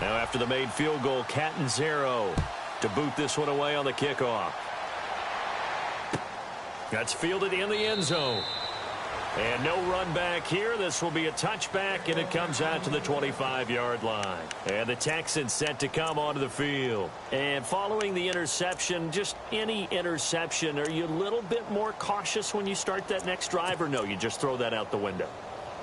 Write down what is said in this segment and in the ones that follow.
Now after the made field goal, Catanzaro to boot this one away on the kickoff. That's fielded in the end zone. And no run back here. This will be a touchback, and it comes out to the 25-yard line. And the Texans set to come onto the field. And following the interception, just any interception, are you a little bit more cautious when you start that next drive, or no, you just throw that out the window?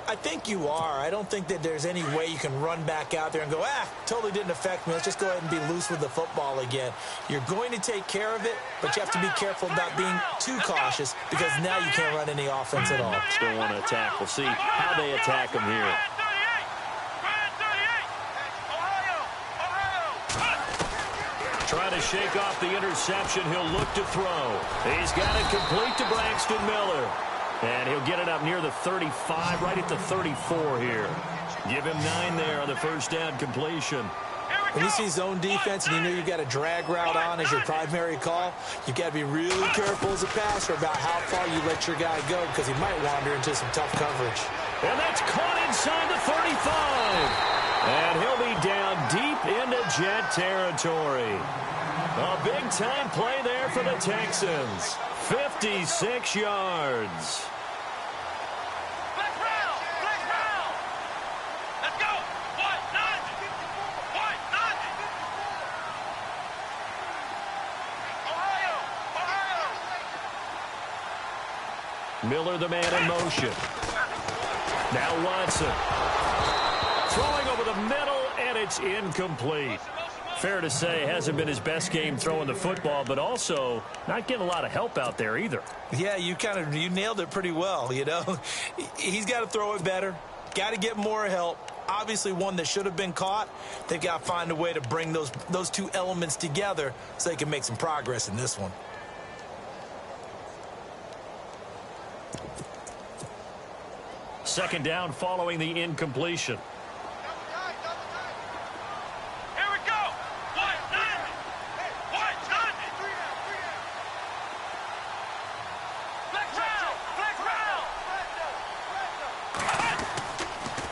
I think you are. I don't think that there's any way you can run back out there and go, totally didn't affect me. Let's just go ahead and be loose with the football again. You're going to take care of it, but you have to be careful about being too cautious because now you can't run any offense at all. Still want to attack. We'll see how they attack him here. Trying to shake off the interception. He'll look to throw. He's got it complete to Braxton Miller. And he'll get it up near the 35, right at the 34 here. Give him 9 there on the first down completion. When you see zone defense and you know you've got a drag route on as your primary call, you've got to be really careful as a passer about how far you let your guy go because he might wander into some tough coverage. And that's caught inside the 35. And he'll be down deep into Jet territory. A big-time play there for the Texans. 56 yards. Miller, the man in motion. Now Watson. Throwing over the middle, and it's incomplete. Fair to say, hasn't been his best game throwing the football, but also not getting a lot of help out there either. Yeah, you nailed it pretty well, you know. He's got to throw it better. Got to get more help. Obviously one that should have been caught. They've got to find a way to bring those two elements together so they can make some progress in this one. Second down following the incompletion. Here we go.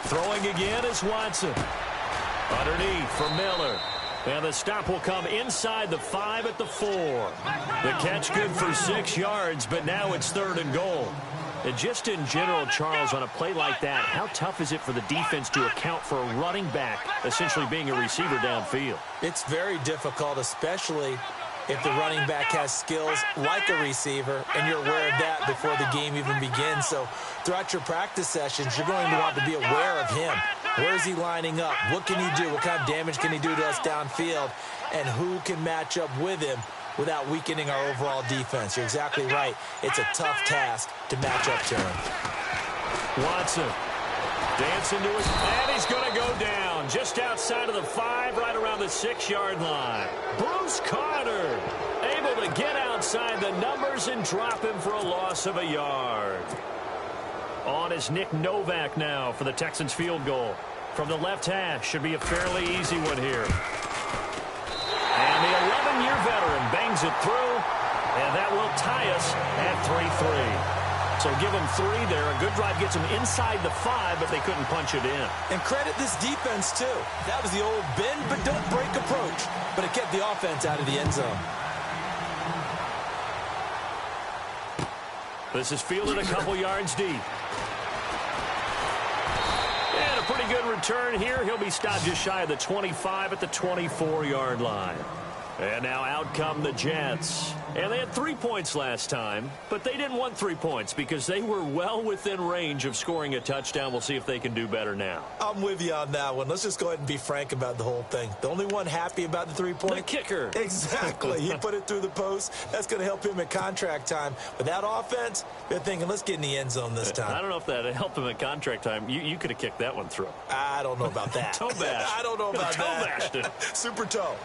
Throwing again is Watson. Underneath for Miller. And the stop will come inside the 5 at the 4. The catch good for 6 yards, but now it's 3rd and goal. And just in general, Charles, on a play like that, how tough is it for the defense to account for a running back essentially being a receiver downfield? It's very difficult, especially if the running back has skills like a receiver, and you're aware of that before the game even begins. So throughout your practice sessions, you're going to want to be aware of him. Where is he lining up? What can he do? What kind of damage can he do to us downfield? And who can match up with him without weakening our overall defense? You're exactly right. It's a tough task to match up to him. Watson dancing to it, and he's going to go down just outside of the 5, right around the 6-yard line. Bruce Carter able to get outside the numbers and drop him for a loss of a yard. On is Nick Novak now for the Texans field goal. From the left hash, should be a fairly easy one here. And the 11-year veteran bangs it through, and that will tie us at 3-3. So give them 3 there. A good drive gets them inside the 5, but they couldn't punch it in. And credit this defense, too. That was the old bend but don't break approach, but it kept the offense out of the end zone. This is fielded a couple yards deep. And a pretty good return here. He'll be stopped just shy of the 25 at the 24-yard line. And now out come the Jets. And they had 3 points last time, but they didn't want 3 points because they were well within range of scoring a touchdown. We'll see if they can do better now. I'm with you on that one. Let's just go ahead and be frank about the whole thing. The only one happy about the 3-point? The kicker. Exactly. He put it through the post. That's going to help him at contract time. But that offense, they're thinking, let's get in the end zone this time. I don't know if that helped him at contract time. You could have kicked that one through. I don't know about that. Toe bash. I don't know about toe that. Bashed it. Super toe.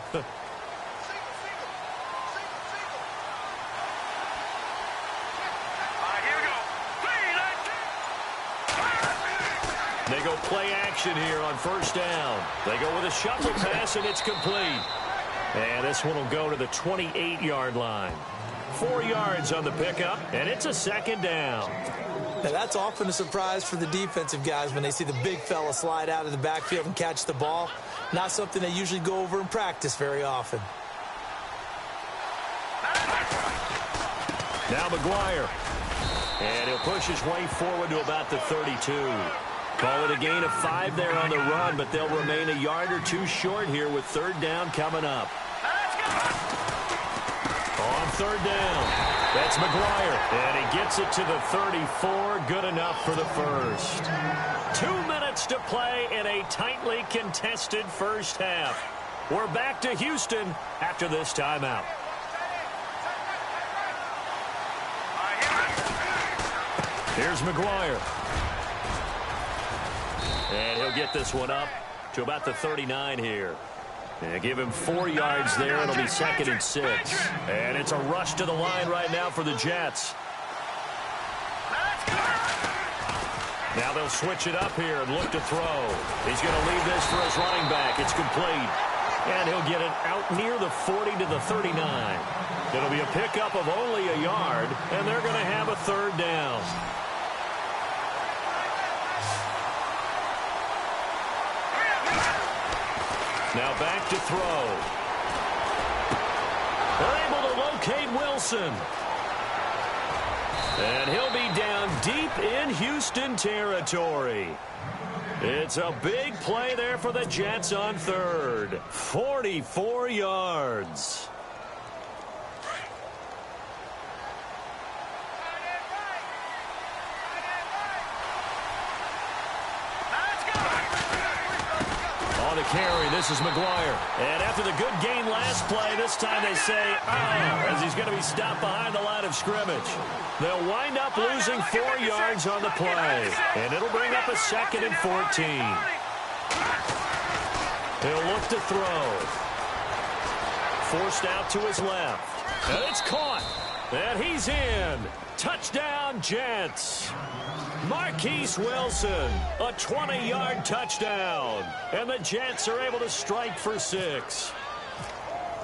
They go play action here on first down. They go with a shuffle pass, and it's complete. And this one will go to the 28-yard line. 4 yards on the pickup, and it's a second down. Now, that's often a surprise for the defensive guys when they see the big fella slide out of the backfield and catch the ball. Not something they usually go over in practice very often. Now McGuire. And he'll push his way forward to about the 32. Call it a gain of 5 there on the run, but they'll remain a yard or two short here with third down coming up. On third down, that's McGuire. And he gets it to the 34. Good enough for the first. 2 minutes to play in a tightly contested first half. We're back to Houston after this timeout. Here's McGuire. And he'll get this one up to about the 39 here. And give him 4 yards there. It'll be 2nd and 6. And it's a rush to the line right now for the Jets. Now they'll switch it up here and look to throw. He's going to leave this for his running back. It's complete. And he'll get it out near the 40 to the 39. It'll be a pickup of only a yard, and they're going to have a third down. Now back to throw. They're able to locate Wilson. And he'll be down deep in Houston territory. It's a big play there for the Jets on third. 44 yards. On the carry, this is McGuire. And after the good gain last play, this time they say, as he's going to be stopped behind the line of scrimmage. They'll wind up losing 4 yards on the play. And it'll bring up a 2nd and 14. He'll look to throw. Forced out to his left. And it's caught. And he's in. Touchdown, Jets. Marquise Wilson, a 20-yard touchdown. And the Jets are able to strike for 6.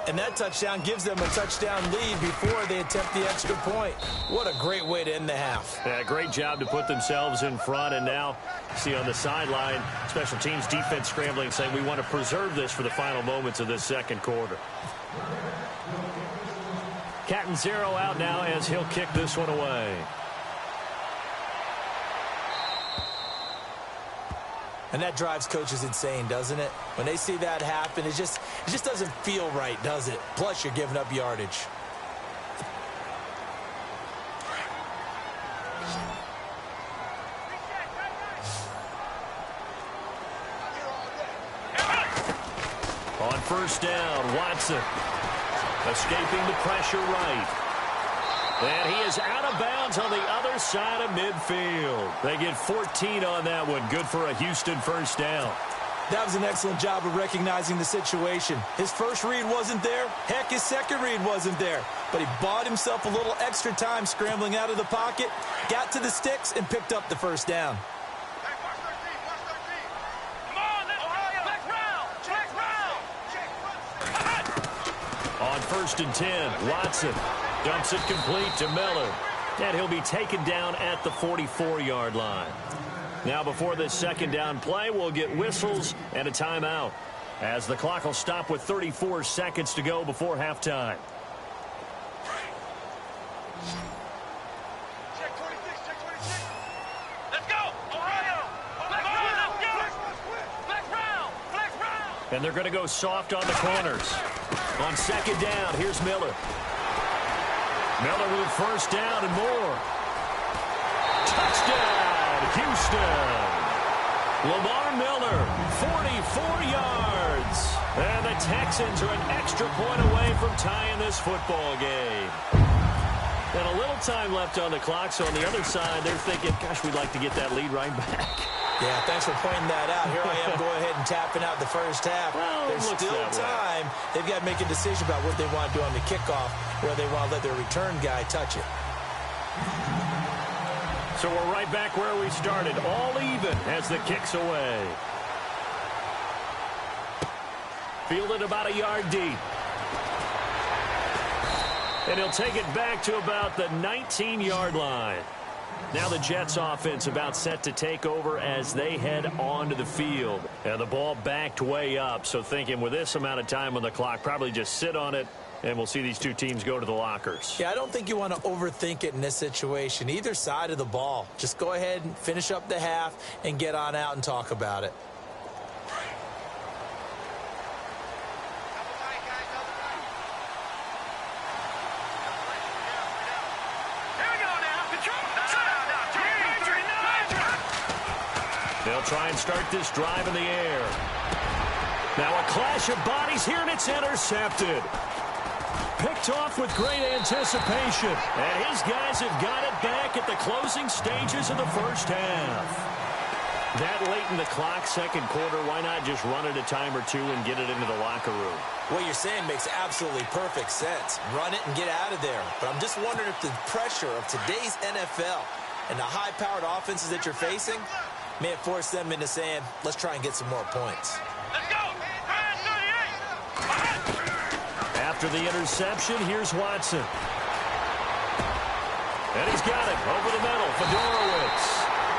And that touchdown gives them a touchdown lead before they attempt the extra point. What a great way to end the half. Yeah, great job to put themselves in front. And now, see on the sideline, special teams defense scrambling, saying we want to preserve this for the final moments of this second quarter. Catanzaro out now as he'll kick this one away. And that drives coaches insane, doesn't it? When they see that happen, it just doesn't feel right, does it? Plus, you're giving up yardage. On first down, Watson escaping the pressure right. And he is out of bounds on the other side of midfield. They get 14 on that one. Good for a Houston first down. That was an excellent job of recognizing the situation. His first read wasn't there. Heck, his second read wasn't there. But he bought himself a little extra time scrambling out of the pocket, got to the sticks, and picked up the first down. On first and 10, Watson dumps it complete to Miller. And he'll be taken down at the 44-yard line. Now before this second down play, we'll get whistles and a timeout, as the clock will stop with 34 seconds to go before halftime. Check 26, check 26. Let's go, Ohio. Flex round. And they're going to go soft on the corners. On second down, here's Miller. Miller with first down and more. Touchdown, Houston. Lamar Miller, 44 yards. And the Texans are an extra point away from tying this football game. And a little time left on the clock, so on the other side, they're thinking, gosh, we'd like to get that lead right back. Yeah, thanks for pointing that out. Here I am going ahead and tapping out the first half. Well, there's still time. They've got to make a decision about what they want to do on the kickoff, where they want to let their return guy touch it. So we're right back where we started, all even as the kick's away. Fielded about a yard deep. And he'll take it back to about the 19-yard line. Now the Jets offense about set to take over as they head onto the field. And the ball backed way up, so thinking with this amount of time on the clock, probably just sit on it, and we'll see these two teams go to the lockers. Yeah, I don't think you want to overthink it in this situation. Either side of the ball. Just go ahead and finish up the half and get on out and talk about it. They'll try and start this drive in the air. Now a clash of bodies here, and it's intercepted. Picked off with great anticipation. And his guys have got it back at the closing stages of the first half. That late in the clock, second quarter, why not just run it a time or two and get it into the locker room? What you're saying makes absolutely perfect sense. Run it and get out of there. But I'm just wondering if the pressure of today's NFL and the high-powered offenses that you're facing may have forced them into saying, let's try and get some more points. Let's go! After the interception, here's Watson. And he's got it over the middle, Fedorowicz.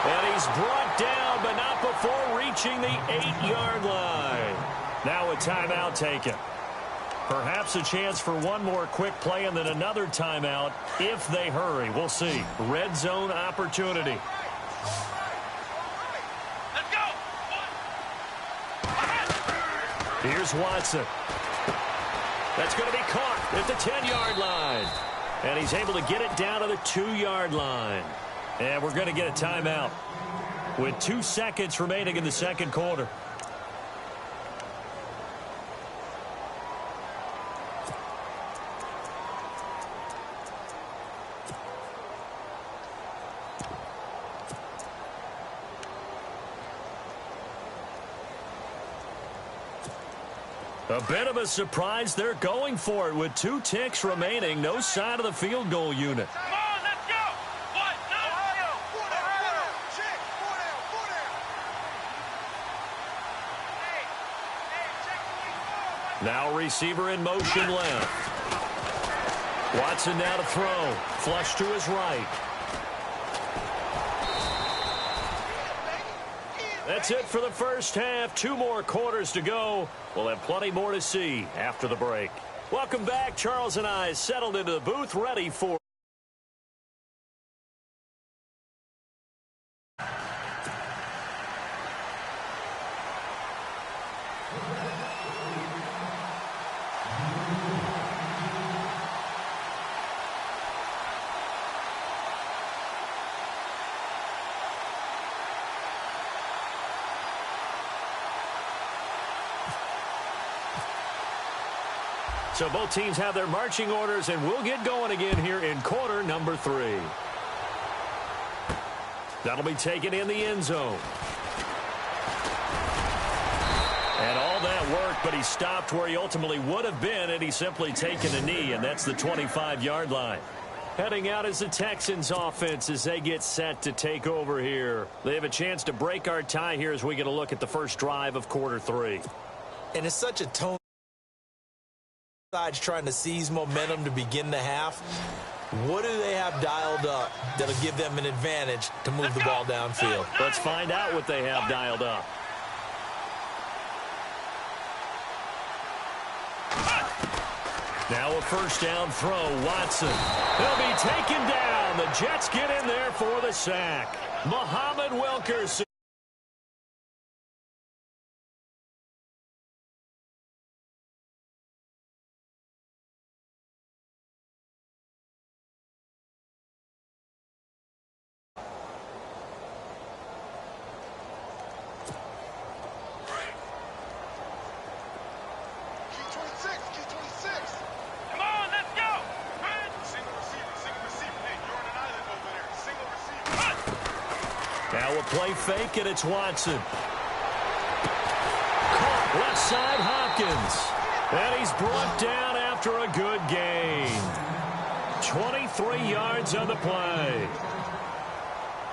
And he's brought down, but not before reaching the 8-yard line. Now a timeout taken. Perhaps a chance for one more quick play and then another timeout if they hurry. We'll see. Red zone opportunity. Here's Watson. That's going to be caught at the 10-yard line. And he's able to get it down to the 2-yard line. And we're going to get a timeout with 2 seconds remaining in the second quarter. A bit of a surprise. They're going for it with 2 ticks remaining. No sign of the field goal unit. Come on, let's go! What? Ohio! 4 down! Check! 4 down! 4 down! Now receiver in motion left. Watson now to throw. Flush to his right. That's it for the first half. 2 more quarters to go. We'll have plenty more to see after the break. Welcome back. Charles and I settled into the booth, ready for... So both teams have their marching orders, and we'll get going again here in quarter number 3. That'll be taken in the end zone. And all that work, but he stopped where he ultimately would have been, and he's simply taken a knee, and that's the 25-yard line. Heading out is the Texans offense as they get set to take over here. They have a chance to break our tie here as we get a look at the first drive of quarter 3. And it's such a tone. Sides trying to seize momentum to begin the half. What do they have dialed up that'll give them an advantage to move the ball downfield? Let's find out what they have dialed up. Now a first down throw. Watson. He'll be taken down. The Jets get in there for the sack. Muhammad Wilkerson. Now a play fake, and it's Watson. Caught left side, Hopkins. And he's brought down after a good gain. 23 yards on the play.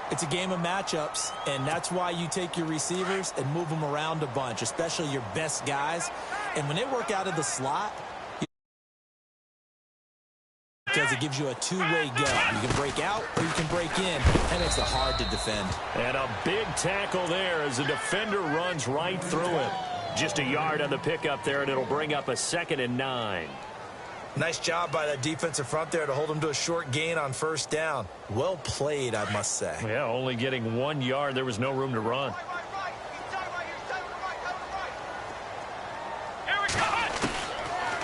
It's a game of matchups, and that's why you take your receivers and move them around a bunch, especially your best guys. And when they work out of the slot, because it gives you a two-way go. You can break out or you can break in. That makes it hard to defend. And a big tackle there as the defender runs right through it. Just a yard on the pickup there, and it'll bring up a 2nd and 9. Nice job by that defensive front there to hold him to a short gain on first down. Well played, I must say. Yeah, only getting 1 yard. There was no room to run.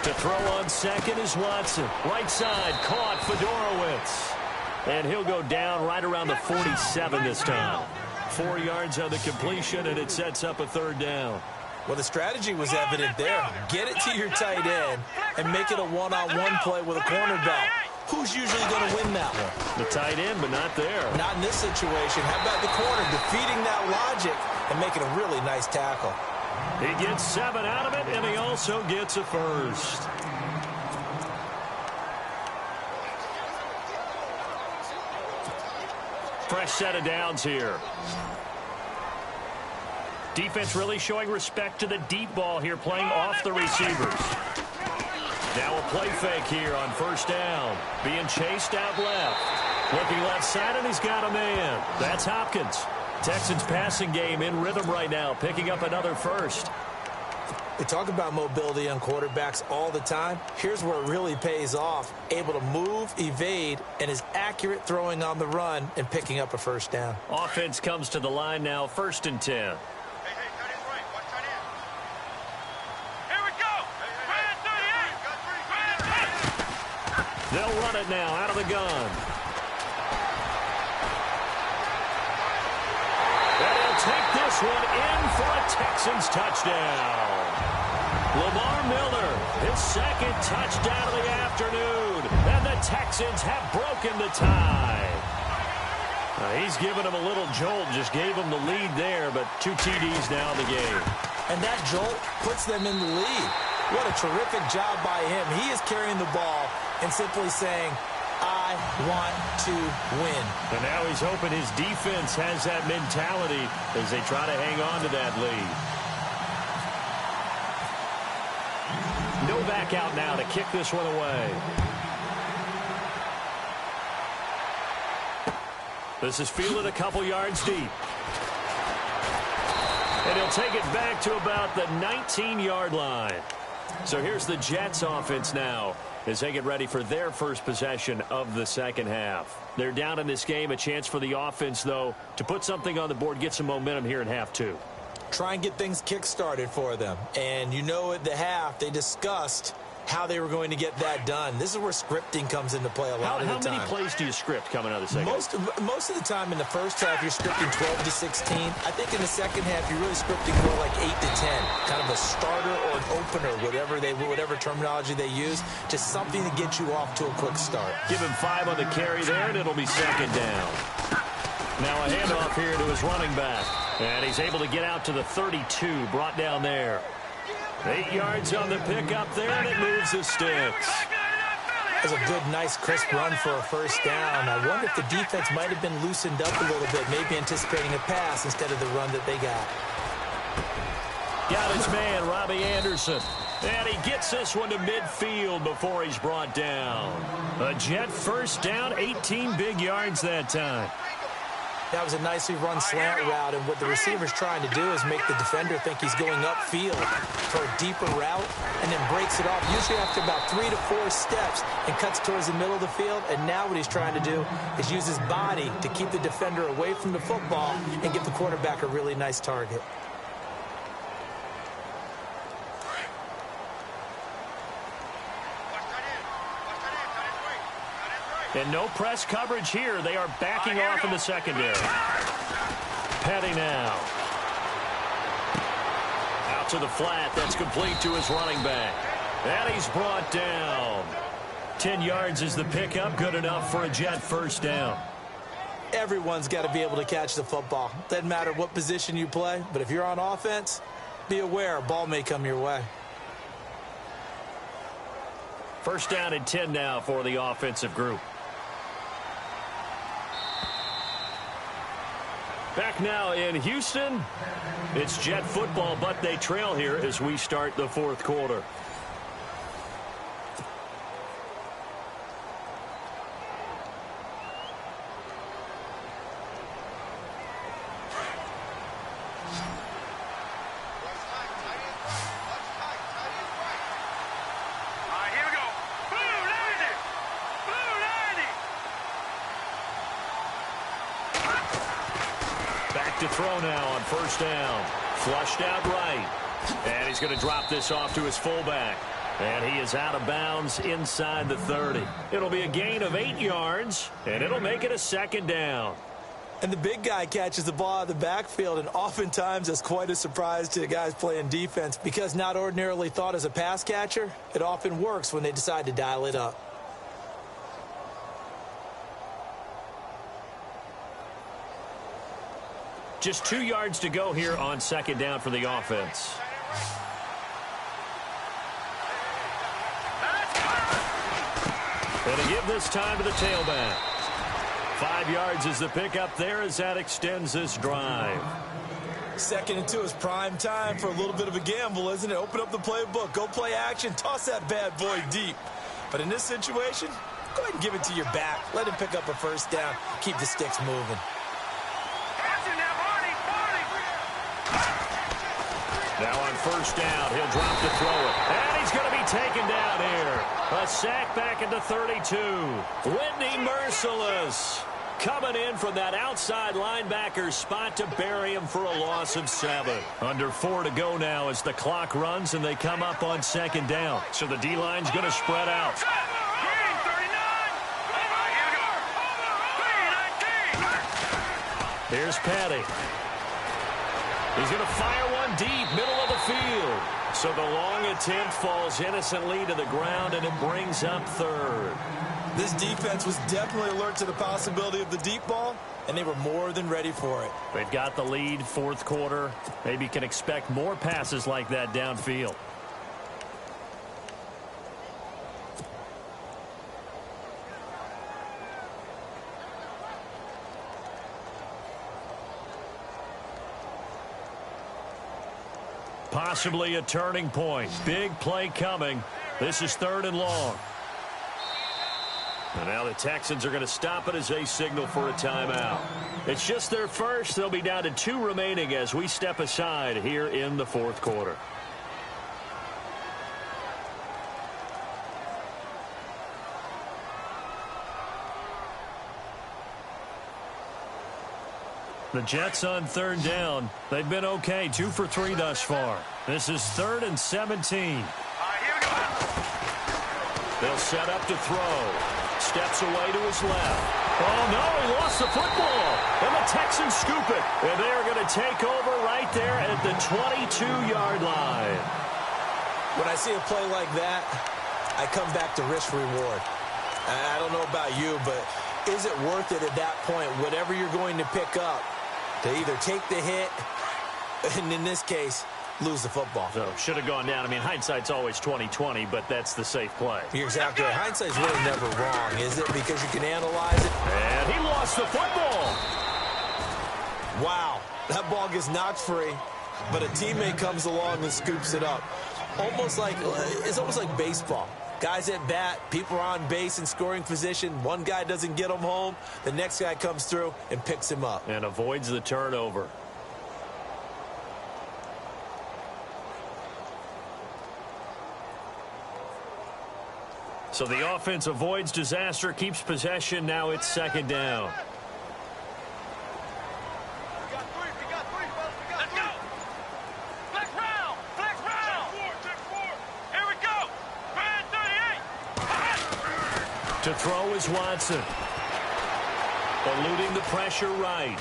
To throw on second is Watson. Right side, caught Fedorowicz. And he'll go down right around the 47 this time. 4 yards on the completion, and it sets up a 3rd down. Well, the strategy was evident there. Get it to your tight end and make it a one-on-one play with a cornerback. Who's usually going to win that one? The tight end, but not there. Not in this situation. How about the corner defeating that logic and making a really nice tackle? He gets 7 out of it, and he also gets a first. Fresh set of downs here. Defense really showing respect to the deep ball here, playing off the receivers. Now a play fake here on first down. Being chased out left. Looking left side, and he's got a man. That's Hopkins. Texans passing game in rhythm right now, picking up another first. We talk about mobility on quarterbacks all the time. Here's where it really pays off. Able to move, evade, and is accurate throwing on the run and picking up a first down. Offense comes to the line now, 1st and 10. They'll run it now out of the gun. And he'll take this one in for a Texans touchdown. Lamar Miller, his 2nd touchdown of the afternoon. And the Texans have broken the tie. He's given him a little jolt, just gave him the lead there, but 2 TDs now in the game. And that jolt puts them in the lead. What a terrific job by him. He is carrying the ball and simply saying, I want to win. And now he's hoping his defense has that mentality as they try to hang on to that lead. Novak out now to kick this one away. This is fielded a couple yards deep. And he'll take it back to about the 19-yard line. So here's the Jets offense now as they get ready for their first possession of the second half. They're down in this game. A chance for the offense, though, to put something on the board, get some momentum here in half 2. Try and get things kick-started for them. And you know at the half, they discussed how they were going to get that done. This is where scripting comes into play a lot of the time. How many plays do you script coming out of the second? Most of the time in the first half, you're scripting 12 to 16. I think in the second half, you're really scripting more like 8 to 10. Kind of a starter or an opener, whatever terminology they use. Just something to get you off to a quick start. Give him 5 on the carry there, and it'll be 2nd down. Now a handoff here to his running back. And he's able to get out to the 32, brought down there. 8 yards on the pickup there, and it moves the sticks. That's a good, nice, crisp run for a first down. I wonder if the defense might have been loosened up a little bit, maybe anticipating a pass instead of the run that they got. Got his man, Robbie Anderson. And he gets this one to midfield before he's brought down. A Jet first down, 18 big yards that time. That was a nicely run slant route, and what the receiver's trying to do is make the defender think he's going upfield for a deeper route and then breaks it off, usually after about 3 to 4 steps, and cuts towards the middle of the field. And now what he's trying to do is use his body to keep the defender away from the football and give the quarterback a really nice target. And no press coverage here. They are backing off in the secondary. Petty now. Out to the flat. That's complete to his running back. And he's brought down. 10 yards is the pickup. Good enough for a Jet first down. Everyone's got to be able to catch the football. Doesn't matter what position you play, but if you're on offense, be aware a ball may come your way. First down and 10 now for the offensive group. Back now in Houston. It's Jet football, but they trail here as we start the fourth quarter. back to throw now on first down. Flushed out right. And he's going to drop this off to his fullback. And he is out of bounds inside the 30. It'll be a gain of 8 yards, and it'll make it a second down. And the big guy catches the ball out of the backfield, and oftentimes it's quite a surprise to the guys playing defense because not ordinarily thought as a pass catcher, it often works when they decide to dial it up. Just 2 yards to go here on second down for the offense. And to give this time to the tailback. 5 yards is the pickup there as that extends this drive. 2nd and 2 is prime time for a little bit of a gamble, isn't it? Open up the playbook, go play action, toss that bad boy deep. But in this situation, go ahead and give it to your back. Let him pick up a first down. Keep the sticks moving. Now on first down, he'll drop to throw it. And he's going to be taken down here. A sack back into 32. Whitney Merciless coming in from that outside linebacker spot to bury him for a loss of 7. Under 4 to go now as the clock runs and they come up on second down. So the D-line's going to spread out. Here's Petty. He's going to fire one deep, middle of the field. So the long attempt falls innocently to the ground, and it brings up 3rd. This defense was definitely alert to the possibility of the deep ball, and they were more than ready for it. They've got the lead, 4th quarter. Maybe can expect more passes like that downfield. Possibly a turning point. Big play coming. This is 3rd and long. And now the Texans are going to stop it as they signal for a timeout. It's just their first. They'll be down to 2 remaining as we step aside here in the 4th quarter. The Jets on 3rd down. They've been okay, 2 for 3 thus far. This is 3rd and 17. They'll set up to throw. Steps away to his left. Oh, no, he lost the football. And the Texans scoop it. And they are going to take over right there at the 22-yard line. When I see a play like that, I come back to risk-reward. I don't know about you, but is it worth it at that point, whatever you're going to pick up, to either take the hit, and in this case, lose the football? So, should have gone down. I mean, hindsight's always 20/20, but that's the safe play. You're exactly right. Hindsight's really never wrong, is it? Because you can analyze it. And he lost the football. Wow. That ball gets knocked free, but a teammate comes along and scoops it up. It's almost like baseball. Guys at bat, people are on base in scoring position. One guy doesn't get him home. The next guy comes through and picks him up. And avoids the turnover. So the offense avoids disaster, keeps possession. Now it's 2nd down. To throw is Watson. Eluding the pressure right.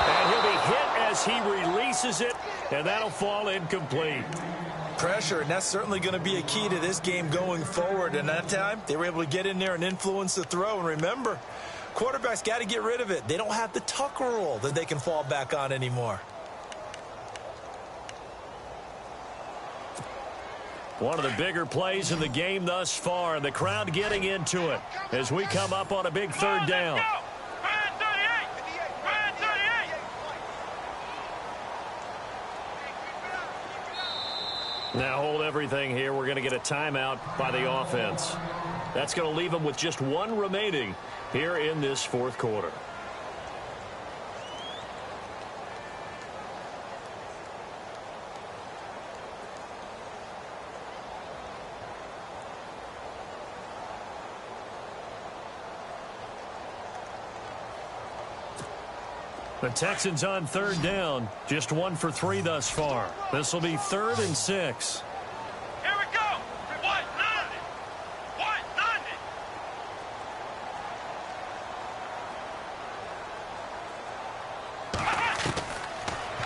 And he'll be hit as he releases it, and that'll fall incomplete. Pressure, and that's certainly going to be a key to this game going forward. And that time, they were able to get in there and influence the throw. And remember, quarterbacks got to get rid of it. They don't have the tuck rule that they can fall back on anymore. One of the bigger plays in the game thus far, and the crowd getting into it as we come up on a big 3rd down. Now hold everything here. We're going to get a timeout by the offense. That's going to leave them with just 1 remaining here in this 4th quarter. The Texans on third down. Just 1 for 3 thus far. This will be 3rd and 6. Here we go. What? Nothing. What? Nothing.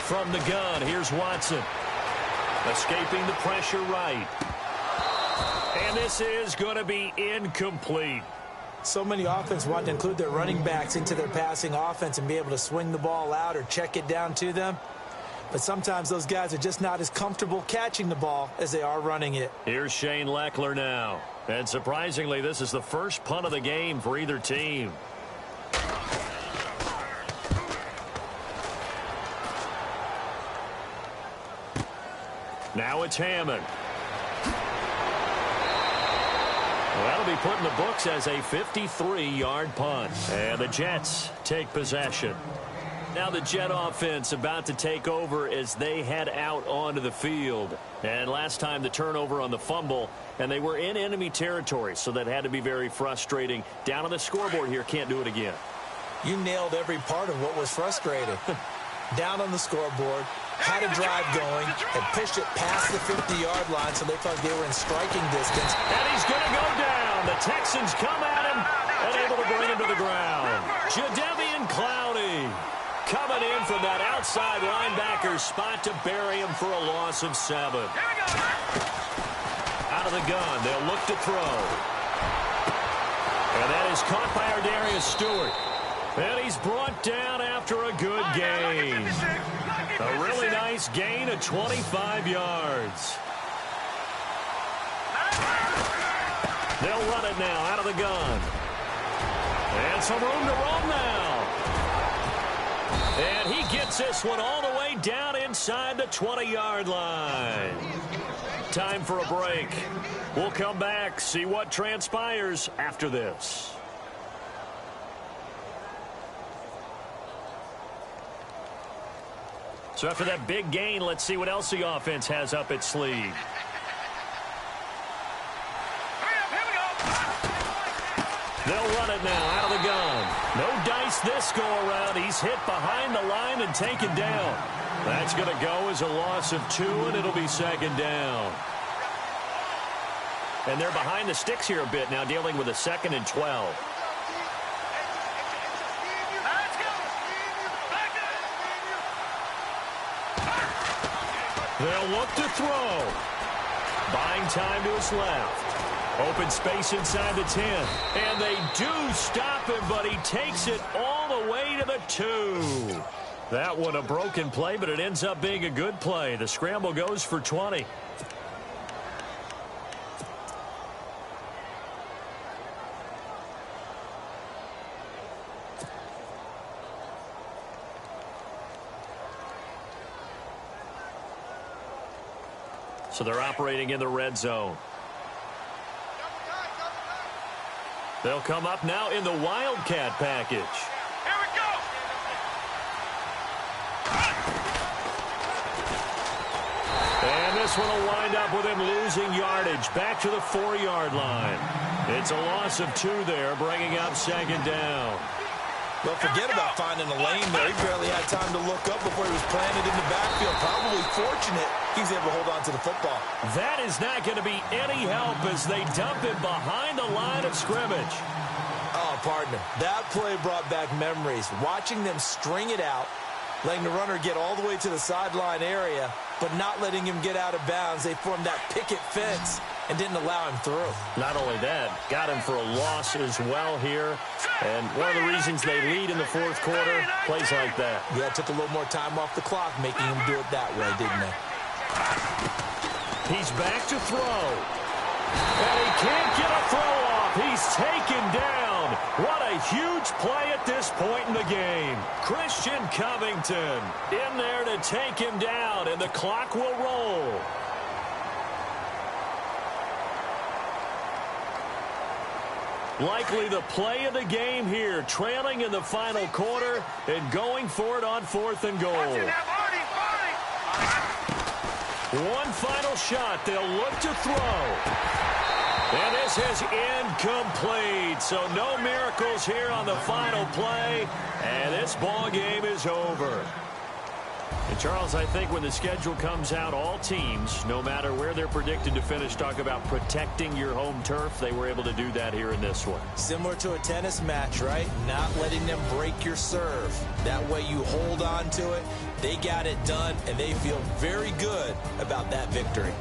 From the gun, here's Watson. Escaping the pressure right. And this is going to be incomplete. So many offenses want to include their running backs into their passing offense and be able to swing the ball out or check it down to them. But sometimes those guys are just not as comfortable catching the ball as they are running it. Here's Shane Leckler now. And surprisingly, this is the first punt of the game for either team. Now it's Hammond. That'll be put in the books as a 53-yard punt. And the Jets take possession. Now the Jet offense about to take over as they head out onto the field. And last time the turnover on the fumble, and they were in enemy territory, so that had to be very frustrating. Down on the scoreboard here, can't do it again. You nailed every part of what was frustrating. Down on the scoreboard, had a drive going, and pushed it past the 50-yard line so they thought they were in striking distance. And he's going to go down. The Texans come at him and able to bring him to the ground. Jadeveon Clowney coming in from that outside linebacker spot to bury him for a loss of 7. Out of the gun, they'll look to throw. And that is caught by Ardarius Stewart. And he's brought down after a good gain. A really nice gain of 25 yards. They'll run it now out of the gun. And some room to roam now. And he gets this one all the way down inside the 20-yard line. Time for a break. We'll come back, see what transpires after this. So after that big gain, let's see what else the offense has up its sleeve. They'll run it now out of the gun. No dice this go around. He's hit behind the line and taken down. That's going to go as a loss of 2, and it'll be 2nd down. And they're behind the sticks here a bit now, dealing with a 2nd and 12. They'll look to throw. Buying time to his left. Open space inside the 10. And they do stop him, but he takes it all the way to the 2. That one a broken play, but it ends up being a good play. The scramble goes for 20. So they're operating in the red zone. They'll come up now in the Wildcat package. Here we go. And this one will wind up with him losing yardage back to the 4-yard line. It's a loss of 2 there, bringing up 2nd down. Well, forget about finding a lane there. He barely had time to look up before he was planted in the backfield. Probably fortunate he's able to hold on to the football. That is not going to be any help as they dump him behind the line of scrimmage. Oh, partner, that play brought back memories. Watching them string it out, letting the runner get all the way to the sideline area, but not letting him get out of bounds. They formed that picket fence and didn't allow him through. Not only that, got him for a loss as well here. And one of the reasons they lead in the 4th quarter, plays like that. Yeah, it took a little more time off the clock, making him do it that way, didn't they? He's back to throw. And he can't get a throw off. He's taken down. What a huge play at this point in the game. Christian Covington in there to take him down, and the clock will roll. Likely the play of the game here, trailing in the final quarter and going for it on 4th and goal. One final shot. They'll look to throw. And this is incomplete. So no miracles here on the final play. And this ball game is over. And Charles, I think when the schedule comes out, all teams, no matter where they're predicted to finish, talk about protecting your home turf. They were able to do that here in this one. Similar to a tennis match, right? Not letting them break your serve. That way you hold on to it. They got it done, and they feel very good about that victory.